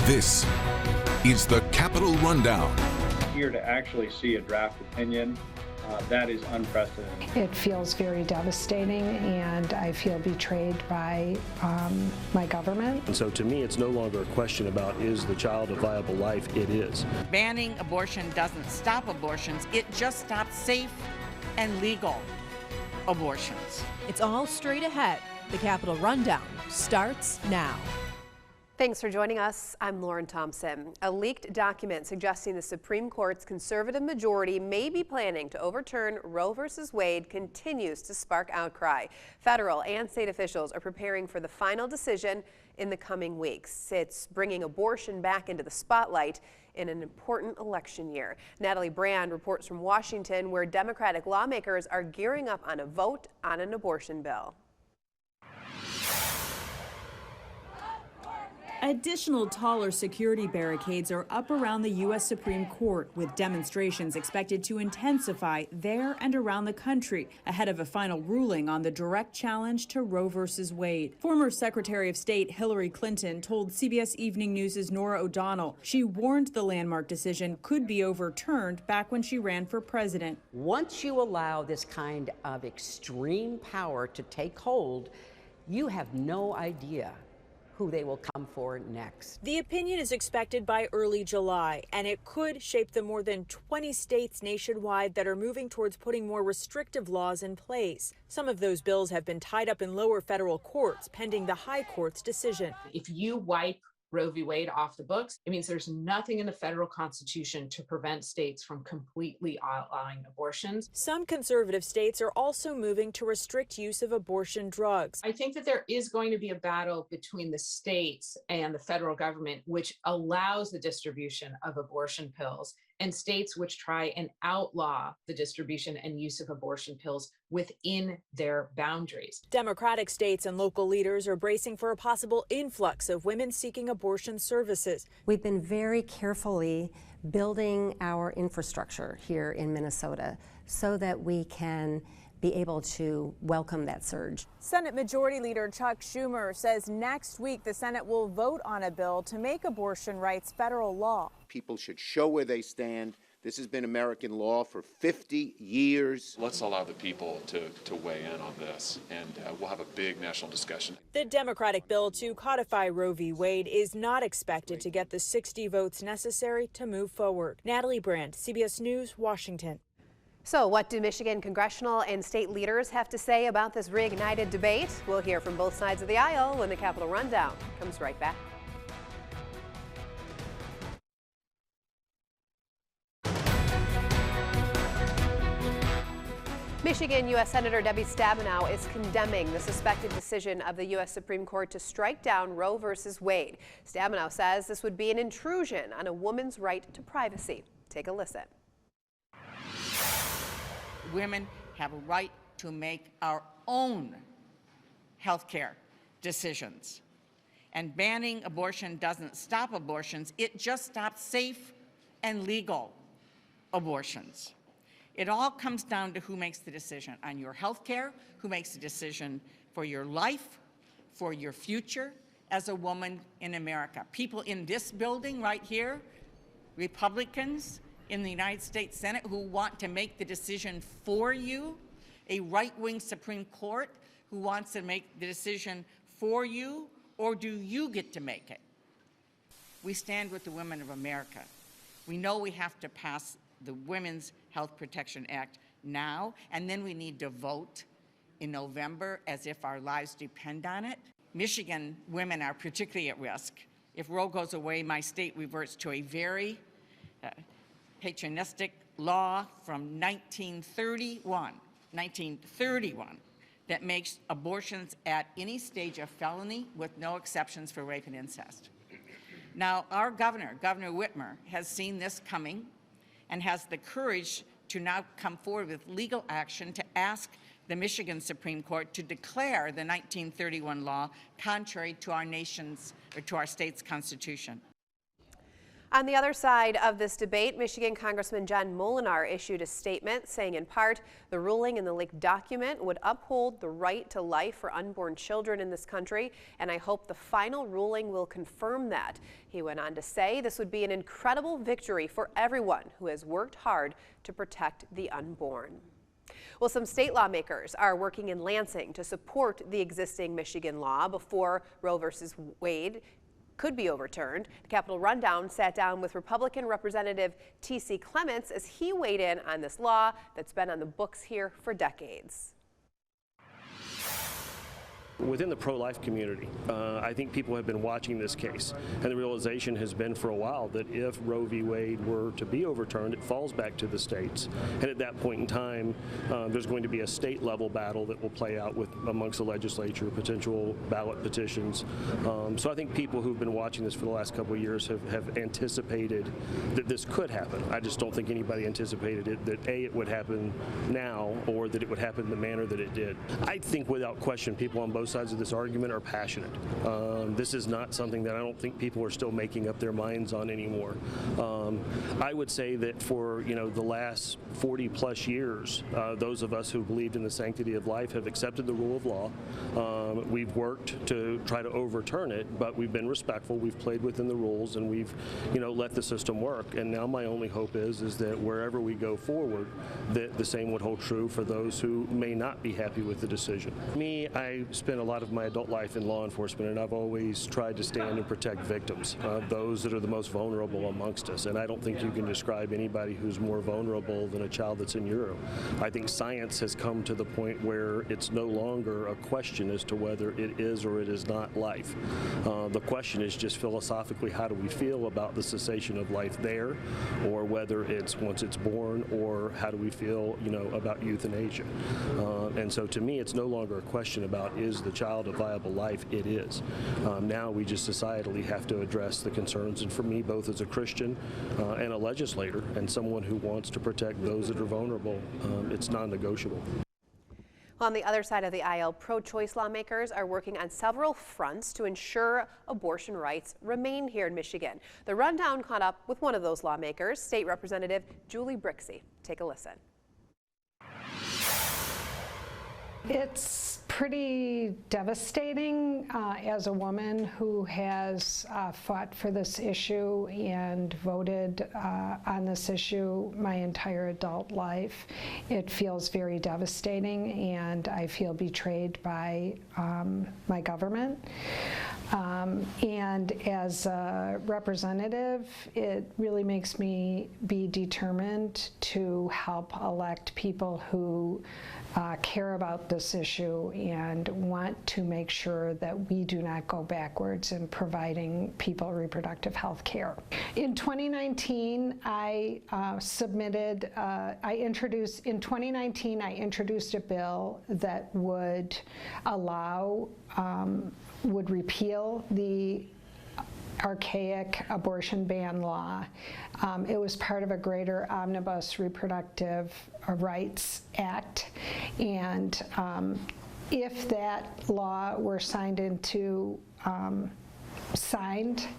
This is the Capitol Rundown. Here to actually see a draft opinion, that is unprecedented. It feels very devastating, and I feel betrayed by my government. And so to me, it's no longer a question about is the child a viable life? It is. Banning abortion doesn't stop abortions. It just stops safe and legal abortions. It's all straight ahead. The Capitol Rundown starts now. Thanks for joining us. I'm Lauren Thompson. A leaked document suggesting the Supreme Court's conservative majority may be planning to overturn Roe v. Wade continues to spark outcry. Federal and state officials are preparing for the final decision in the coming weeks. It's bringing abortion back into the spotlight in an important election year. Natalie Brand reports from Washington, where Democratic lawmakers are gearing up on a vote on an abortion bill. Additional taller security barricades are up around the U.S. Supreme Court, with demonstrations expected to intensify there and around the country ahead of a final ruling on the direct challenge to Roe v. Wade. Former Secretary of State Hillary Clinton told CBS Evening News' Norah O'Donnell she warned the landmark decision could be overturned back when she ran for president. Once you allow this kind of extreme power to take hold, you have no idea who they will come for next. The opinion is expected by early July, and it could shape the more than 20 states nationwide that are moving towards putting more restrictive laws in place. Some of those bills have been tied up in lower federal courts pending the high court's decision. If you wipe Roe v. Wade off the books, it means there's nothing in the federal constitution to prevent states from completely outlawing abortions. Some conservative states are also moving to restrict use of abortion drugs. I think that there is going to be a battle between the states and the federal government, which allows the distribution of abortion pills, and states which try and outlaw the distribution and use of abortion pills within their boundaries. Democratic states and local leaders are bracing for a possible influx of women seeking abortion services. We've been very carefully building our infrastructure here in Minnesota so that we can be able to welcome that surge. Senate Majority Leader Chuck Schumer says next week the Senate will vote on a bill to make abortion rights federal law. People should show where they stand. This has been American law for 50 years. Let's allow the people to weigh in on this, and we'll have a big national discussion. The Democratic bill to codify Roe v. Wade is not expected to get the 60 votes necessary to move forward. Natalie Brand, CBS News, Washington. So what do Michigan congressional and state leaders have to say about this reignited debate? We'll hear from both sides of the aisle when the Capitol Rundown comes right back. Michigan U.S. Senator Debbie Stabenow is condemning the suspected decision of the U.S. Supreme Court to strike down Roe v. Wade. Stabenow says this would be an intrusion on a woman's right to privacy. Take a listen. Women have a right to make our own health care decisions. And banning abortion doesn't stop abortions, it just stops safe and legal abortions. It all comes down to who makes the decision on your health care, who makes the decision for your life, for your future as a woman in America. People in this building right here, Republicans in the United States Senate who want to make the decision for you, a right-wing Supreme Court who wants to make the decision for you, or do you get to make it? We stand with the women of America. We know we have to pass the Women's Health Protection Act now, and then we need to vote in November as if our lives depend on it. Michigan women are particularly at risk. If Roe goes away, my state reverts to a very patronistic law from 1931, that makes abortions at any stage a felony with no exceptions for rape and incest. Now, our Governor Whitmer, has seen this coming and has the courage to now come forward with legal action to ask the Michigan Supreme Court to declare the 1931 law contrary to our nation's or to our state's constitution. On the other side of this debate, Michigan Congressman John Molinar issued a statement saying in part the ruling in the leaked document would uphold the right to life for unborn children in this country, and I hope the final ruling will confirm that. He went on to say this would be an incredible victory for everyone who has worked hard to protect the unborn. Well, some state lawmakers are working in Lansing to support the existing Michigan law before Roe versus Wade could be overturned. The Capitol Rundown sat down with Republican Representative T.C. Clements as he weighed in on this law that's been on the books here for decades. Within the pro-life community, I think people have been watching this case, and the realization has been for a while that if Roe v. Wade were to be overturned, it falls back to the states. And at that point in time, there's going to be a state-level battle that will play out amongst the legislature, potential ballot petitions. So I think people who've been watching this for the last couple of years have anticipated that this could happen. I just don't think anybody anticipated that A, it would happen now, or that it would happen in the manner that it did. I think without question, people on both sides of this argument are passionate. This is not something that I don't think people are still making up their minds on anymore. I would say that for the last 40 plus years, those of us who believed in the sanctity of life have accepted the rule of law. We've worked to try to overturn it, but we've been respectful. We've played within the rules, and we've let the system work. And now my only hope is that wherever we go forward, that the same would hold true for those who may not be happy with the decision. Me, I spent a lot of my adult life in law enforcement, and I've always tried to stand and protect victims, those that are the most vulnerable amongst us. And I don't think you can describe anybody who's more vulnerable than a child that's in utero. I think science has come to the point where it's no longer a question as to whether it is or it is not life. The question is just philosophically, how do we feel about the cessation of life there, or whether it's once it's born, or how do we feel, about euthanasia? And so to me, it's no longer a question about is the child a viable life. It is. Now we just societally have to address the concerns, and for me, both as a Christian and a legislator and someone who wants to protect those that are vulnerable, it's non-negotiable. On the other side of the aisle, pro-choice lawmakers are working on several fronts to ensure abortion rights remain here in Michigan. The Rundown caught up with one of those lawmakers, State Representative Julie BRIXIE. Take a listen. It's pretty devastating as a woman who has fought for this issue and voted on this issue my entire adult life. It feels very devastating, and I feel betrayed by my government. And as a representative, it really makes me be determined to help elect people who care about this issue and want to make sure that we do not go backwards in providing people reproductive health care. In 2019, I introduced a bill that would would repeal the archaic abortion ban law. It was part of a greater omnibus reproductive rights act, and if that law were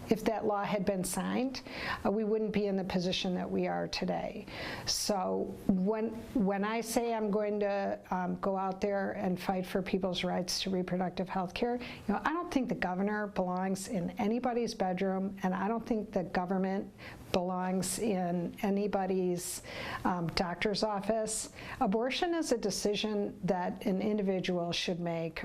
if that law had been signed, we wouldn't be in the position that we are today. So when I say I'm going to go out there and fight for people's rights to reproductive health care, I don't think the governor belongs in anybody's bedroom, and I don't think the government belongs in anybody's doctor's office. Abortion is a decision that an individual should make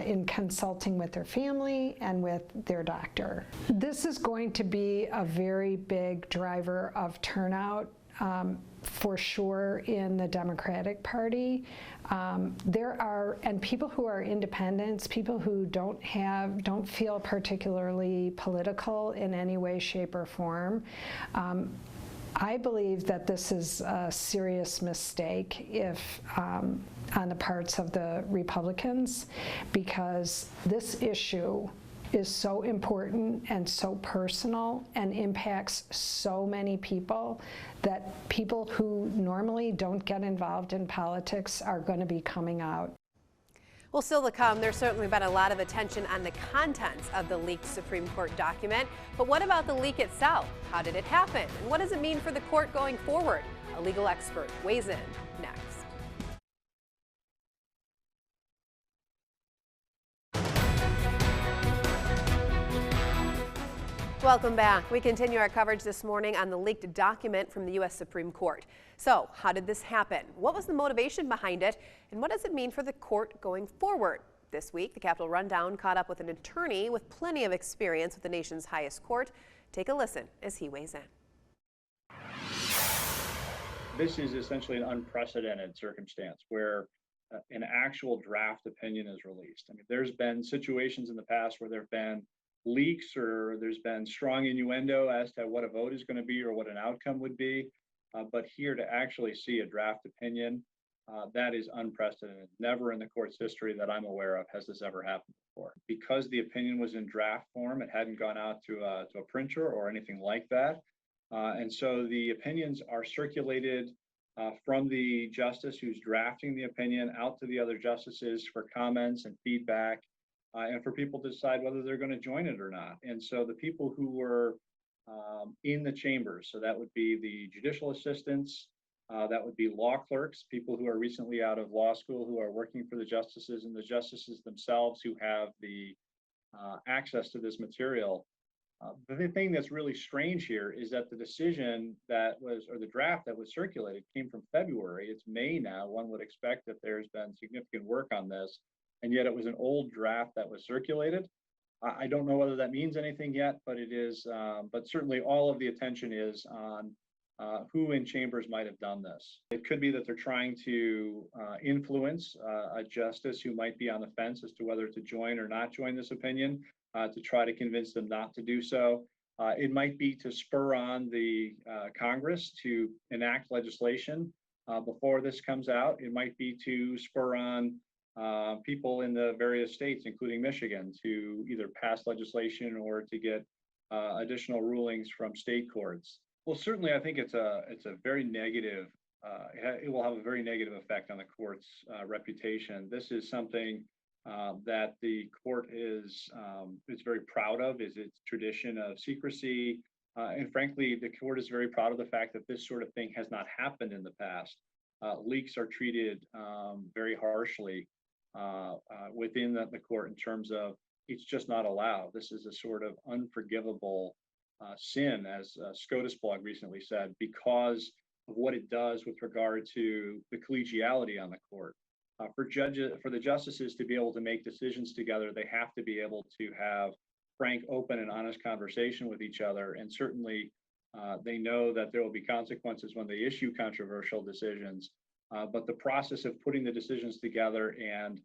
in consulting with their family and with their doctor. This is going to be a very big driver of turnout for sure in the Democratic Party. And people who are independents, people who don't feel particularly political in any way, shape, or form. I believe that this is a serious mistake on the parts of the Republicans, because this issue is so important and so personal and impacts so many people that people who normally don't get involved in politics are going to be coming out. Well, still to come, there's certainly been a lot of attention on the contents of the leaked Supreme Court document. But what about the leak itself? How did it happen? And what does it mean for the court going forward? A legal expert weighs in next. Welcome back. We continue our coverage this morning on the leaked document from the U.S. Supreme Court. So, how did this happen? What was the motivation behind it? And what does it mean for the court going forward? This week, the Capitol Rundown caught up with an attorney with plenty of experience with the nation's highest court. Take a listen as he weighs in. This is essentially an unprecedented circumstance where an actual draft opinion is released. I mean, there's been situations in the past where there have been leaks or there's been strong innuendo as to what a vote is going to be or what an outcome would be. But here to actually see a draft opinion, that is unprecedented. Never in the court's history that I'm aware of has this ever happened before. Because the opinion was in draft form, it hadn't gone out to a printer or anything like that. And so the opinions are circulated from the justice who's drafting the opinion out to the other justices for comments and feedback. And for people to decide whether they're going to join it or not. And so the people who were in the chambers, so that would be the judicial assistants, that would be law clerks, people who are recently out of law school who are working for the justices, and the justices themselves who have the access to this material. The thing that's really strange here is that the decision that was, or the draft that was circulated came from February. It's May now. One would expect that there's been significant work on this. And yet it was an old draft that was circulated. I don't know whether that means anything yet, but it is. But certainly all of the attention is on who in chambers might have done this. It could be that they're trying to influence a justice who might be on the fence as to whether to join or not join this opinion, to try to convince them not to do so. It might be to spur on the Congress to enact legislation before this comes out. It might be to spur on people in the various states, including Michigan, to either pass legislation or to get additional rulings from state courts. Well, certainly, I think it's a very negative. It will have a very negative effect on the court's reputation. This is something that the court is very proud of, is its tradition of secrecy, and frankly, the court is very proud of the fact that this sort of thing has not happened in the past. Leaks are treated very harshly within the court in terms of it's just not allowed. This is a sort of unforgivable sin, as SCOTUS blog recently said, because of what it does with regard to the collegiality on the court. For the justices to be able to make decisions together, they have to be able to have frank, open, and honest conversation with each other. And certainly, they know that there will be consequences when they issue controversial decisions. But the process of putting the decisions together and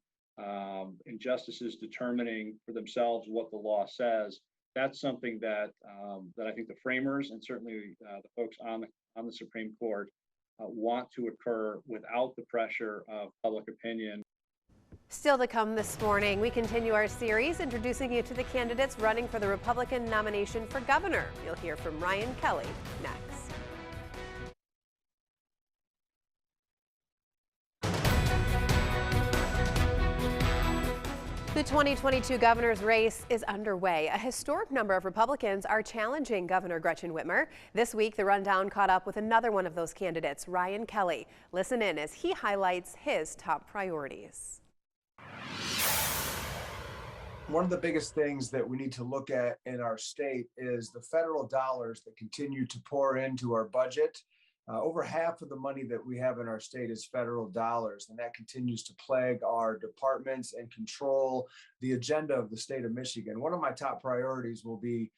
justices determining for themselves what the law says, that's something that I think the framers and certainly the folks on the Supreme Court want to occur without the pressure of public opinion. Still to come this morning, we continue our series introducing you to the candidates running for the Republican nomination for governor. You'll hear from Ryan Kelly next. The 2022 governor's race is underway. A historic number of Republicans are challenging Governor Gretchen Whitmer. This week, the Rundown caught up with another one of those candidates, Ryan Kelly. Listen in as he highlights his top priorities. One of the biggest things that we need to look at in our state is the federal dollars that continue to pour into our budget. Over half of the money that we have in our state is federal dollars, and that continues to plague our departments and control the agenda of the state of Michigan. One of my top priorities will be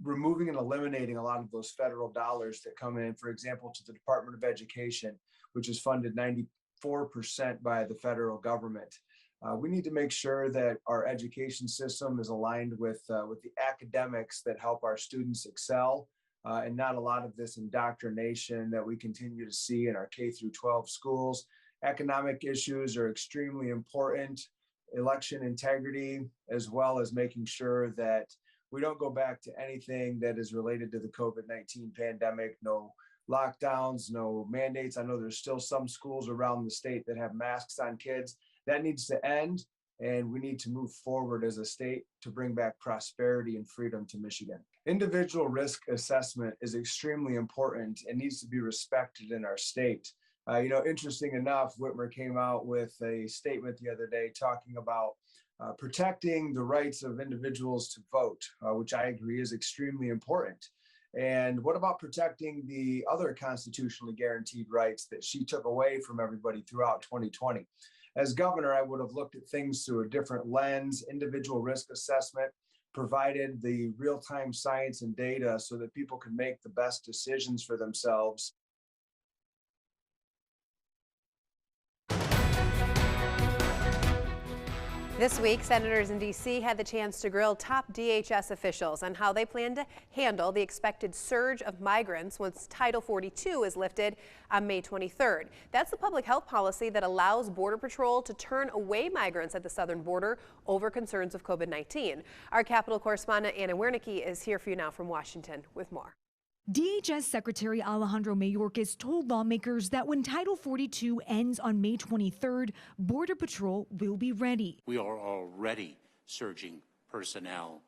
removing and eliminating a lot of those federal dollars that come in, for example, to the Department of Education, which is funded 94% by the federal government. We need to make sure that our education system is aligned with the academics that help our students excel. And not a lot of this indoctrination that we continue to see in our K through 12 schools. Economic issues are extremely important, election integrity, as well as making sure that we don't go back to anything that is related to the COVID-19 pandemic. No lockdowns, no mandates. I know there's still some schools around the state that have masks on kids. That needs to end, and we need to move forward as a state to bring back prosperity and freedom to Michigan. Individual risk assessment is extremely important and needs to be respected in our state. Interesting enough, Whitmer came out with a statement the other day talking about protecting the rights of individuals to vote, which I agree is extremely important. And what about protecting the other constitutionally guaranteed rights that she took away from everybody throughout 2020? As governor, I would have looked at things through a different lens. Individual risk assessment provided the real-time science and data so that people can make the best decisions for themselves. This week, senators in D.C. had the chance to grill top DHS officials on how they plan to handle the expected surge of migrants once Title 42 is lifted on May 23rd. That's the public health policy that allows Border Patrol to turn away migrants at the southern border over concerns of COVID-19. Our Capitol correspondent Anna Wernicke is here for you now from Washington with more. DHS Secretary Alejandro Mayorkas told lawmakers that when Title 42 ends on May 23rd, Border Patrol will be ready. We are already surging personnel,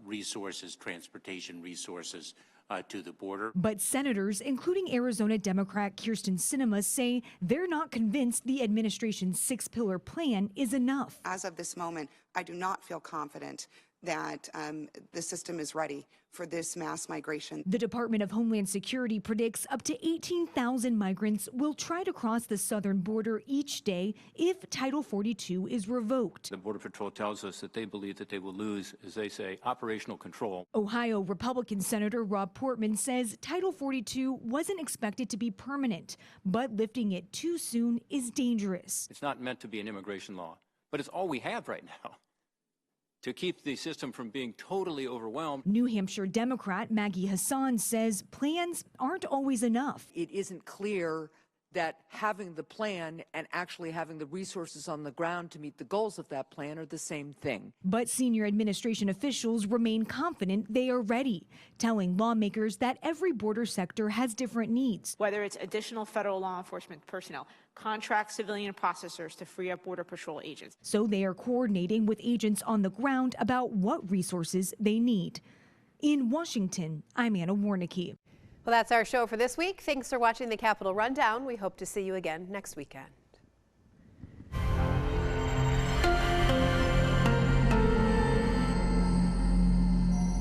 resources, transportation resources to the border. But senators, including Arizona Democrat Kyrsten Sinema, say they're not convinced the administration's six-pillar plan is enough. As of this moment, I do not feel confident that the system is ready for this mass migration. The Department of Homeland Security predicts up to 18,000 migrants will try to cross the southern border each day if Title 42 is revoked. The Border Patrol tells us that they believe that they will lose, as they say, operational control. Ohio Republican Senator Rob Portman says Title 42 wasn't expected to be permanent, but lifting it too soon is dangerous. It's not meant to be an immigration law, but it's all we have right now to keep the system from being totally overwhelmed. New Hampshire Democrat Maggie Hassan says plans aren't always enough. It isn't clear that having the plan and actually having the resources on the ground to meet the goals of that plan are the same thing. But senior administration officials remain confident they are ready, telling lawmakers that every border sector has different needs. Whether it's additional federal law enforcement personnel, contract civilian processors to free up Border Patrol agents. So they are coordinating with agents on the ground about what resources they need. In Washington, I'm Anna Wernicke. Well, that's our show for this week. Thanks for watching the Capitol Rundown. We hope to see you again next weekend.